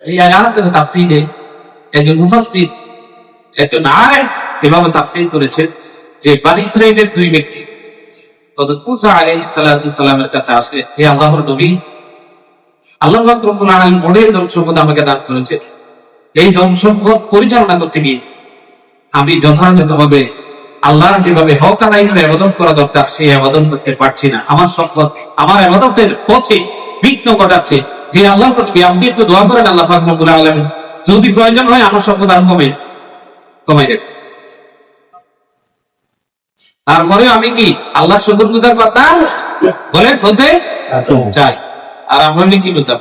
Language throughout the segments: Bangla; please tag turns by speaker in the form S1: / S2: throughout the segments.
S1: এই আয়াতের তাফসীরে একজন মুফাসসির, একজন আলেম এভাবে তাফসীর করেছেন যে বনী ইসরাঈলের দুই ব্যক্তি হযরত মুসা আলাইহিস সালাতু সালামের কাছে আসে, হে আল্লাহর নবী, আল্লাহ পাক রব্বুল আলামিন অনেক ধন সম্পদ আমাকে দান করেছে, এই ধন সম্পদ পরিচালনা করতে গিয়ে আমি যথাযথভাবে আল্লাহর যেভাবে হক আদায় করে ইবাদত করা দরকার সেই ইবাদত করতে পারছি না। আমার সম্পদ আমার ইবাদতের পথে বিঘ্ন ঘটাচ্ছে। হে আল্লাহর নবী, আপনি একটু দোয়া করেন আল্লাহ পাক রব্বুল আলামিন যদি প্রয়োজন হয় আমার সম্পদ আর কমাই দেন। তারপরে আমি কি আল্লাহ শুকরগুজার বান্দা বলে হতে চাই। আর আমরা কি বলতাম?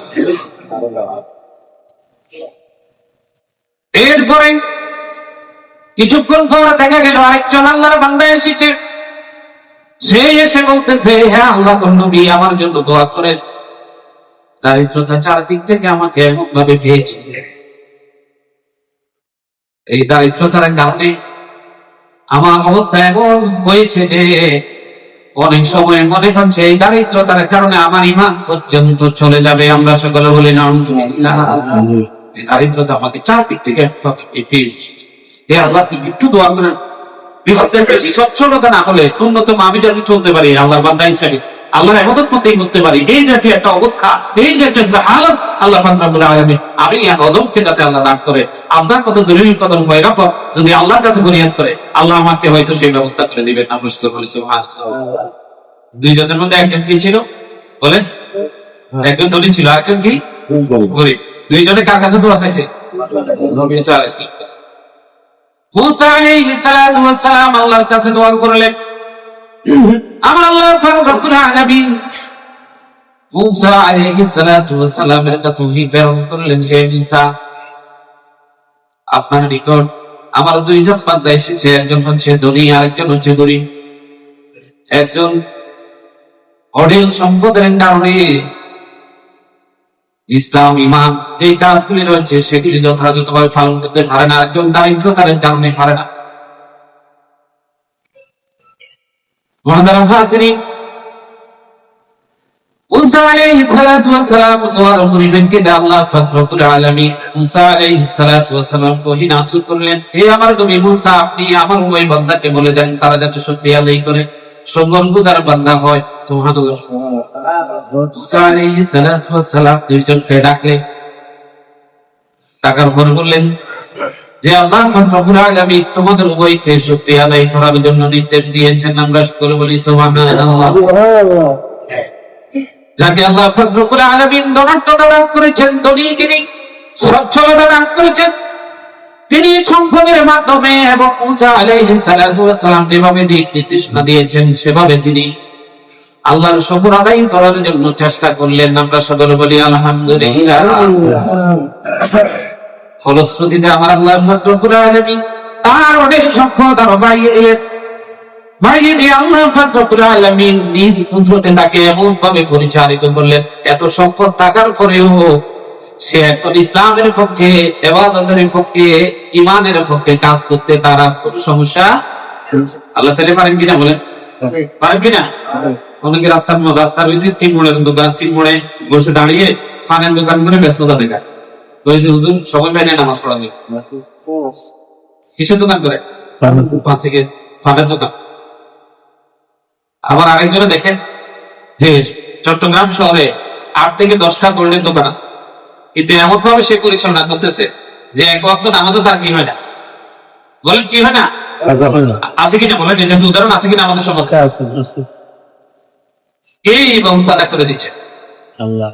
S1: এরপরে কিছুক্ষণ পর দেখা গেল আরেকজন আল্লাহর বান্দা এসেছে। সে এসে বলতেছে, হ্যাঁ আল্লাহ নবী, আমার জন্য দোয়া করেন, দারিদ্রতা চারদিক থেকে আমাকে এমন ভাবে পেয়েছে, এই দারিদ্রতার কারণে আমার অবস্থা এমন হয়েছে যে অনেক সময় মনে হচ্ছে এই দারিদ্রতার কারণে আমার ঈমান পর্যন্ত চলে যাবে। আমরা সকলে বলি না, এই দারিদ্রতা আমাকে চারদিক থেকে পেয়েছে। হে আল্লাহ, একটু দোয়া করেন, বেশি সচ্ছলতা না হলে ন্যূনতম আমি যাতে চলতে পারি আল্লাহর বান্দা হিসেবে, আল্লাহর ইবাদত করতে পারি, এই জাতীয় একটা অবস্থা, এই জাতীয় একটা হালত আল্লাহ পাক রব্বুল আলামিন আমি আদমকে যাতে আল্লাহ দান করে। আপনার কত জরুরি কদম হয়ে গেল, যদি আল্লাহর কাছে ফরিয়াদ করে আল্লাহ আমাকে হয়তো সেই ব্যবস্থা করে দিবেন। আমরা শুধু বলি সুবহানাল্লাহ। দুইজনের মধ্যে একজন কি ছিল বলেন? একজন ধনী ছিল, আরেকজন কি গরিব। দুইজনে কার কাছে দোয়া চাইছে? নবী ঈসা আলাইহিস সালাম কাছে। মুসা আলাইহিস সালাতু ওয়াস সালাম আল্লাহর কাছে দোয়া করলেন, আমার আল্লাহ পাক রব্বুল আলামিন মুসা আলাইহিস সালাতু ওয়াস সালামের কাছে ওহী প্রেরণ করলেন, হে মুসা, আপনার নিকট আমার দুইজন বান্দা এসেছে, একজন হচ্ছে ধনী আরেকজন হচ্ছে গরিব। একজন অঢেল সম্পদের কারণে ইসলাম ঈমান যে কাজগুলি রয়েছে সেগুলি যথাযথভাবে পালন করতে পারে না, একজন দারিদ্রতার কারণে পারে না। মুহতারাম হাজিরিন, মুসা আলাইহিস সালাতু ওয়াস সালাম দোয়ার পরিপ্রেক্ষিতে আল্লাহ পাক রব্বুল আলামিন মুসা আলাইহিস সালাতু ওয়াস সালাম ওহী নাযিল করলেন, হে আমার নবী মুসা, আপনি আমার ওই বান্দাকে বলে দেন তারা যাতে শুকরিয়া আদায় করে শুকরগুজার বান্দা হয়। সুবহানাল্লাহ। মুসা আলাইহিস সালাতু ওয়াস সালাম দুইজনকে ডাকলেন, ডাকার পর বললেন যে আল্লাহ পাক রব্বুল আলামিন তোমাদের উভয়কে শুকরিয়া আদায় করার জন্য নির্দেশ দিয়েছেন। আমরা সকলে বলি সুবহানাল্লাহ। যাকে আল্লাহ পাক রব্বুল আলামিন ধনত্বতা দান করেছেন, ধনী তিনি, সচ্ছলতা দান করেছেন তিনি সম্পদের মাধ্যমে, এবং মুসা আলাইহিস সালাতু ওয়াস সালাম যেভাবে দিক নির্দেশনা দিয়েছেন সেভাবে তিনি আল্লাহর শুকর আদায় করার জন্য চেষ্টা করলেন। আমরা সকলে বলি আলহামদুলিল্লাহ। ফলশ্রুতিতে আমার আল্লাহ পাক রব্বুল আলামিন তার অনেক সম্পদ আরো বাড়িয়ে দিয়ে আল্লাহ পাক রব্বুল আলামিন নিজ কুদরতে তাকে এমন ভাবে পরিচালিত করলেন, এত সম্পদ থাকার পরেও সে এখন ইসলামের পক্ষে, ইবাদতের পক্ষে, ঈমানের পক্ষে কাজ করতে তার কোনো সমস্যা। আল্লাহ ছেলে পারেন কিনা বলেন? পারেন কিনা? অনেকে রাস্তার ওই যে 3 মোড়ের দোকান, 3 মোড়ে বসে দাঁড়িয়ে ফানের দোকান করে ব্যস্ততা দেখায়, বলছে হুজুর সবাই মেনে নামাজ পড়াবে। কিসের দোকান করে? ফানের দোকান। আবার আরেকজনে দেখেন যে চট্টগ্রাম শহরে 8 থেকে 10টা গোল্ডেন দোকান আছে, কিন্তু এমন ভাবে সে পরিচালনা করতেছে যে এক ওয়াক্ত নামাজও তার কি হয় না। বলেন কি হয় না? আছে কিনা বলেন? এই যে উদাহরণ আছে কিনা আমাদের সমাজে? এই ব্যবস্থাটা করে দিচ্ছে আল্লাহ।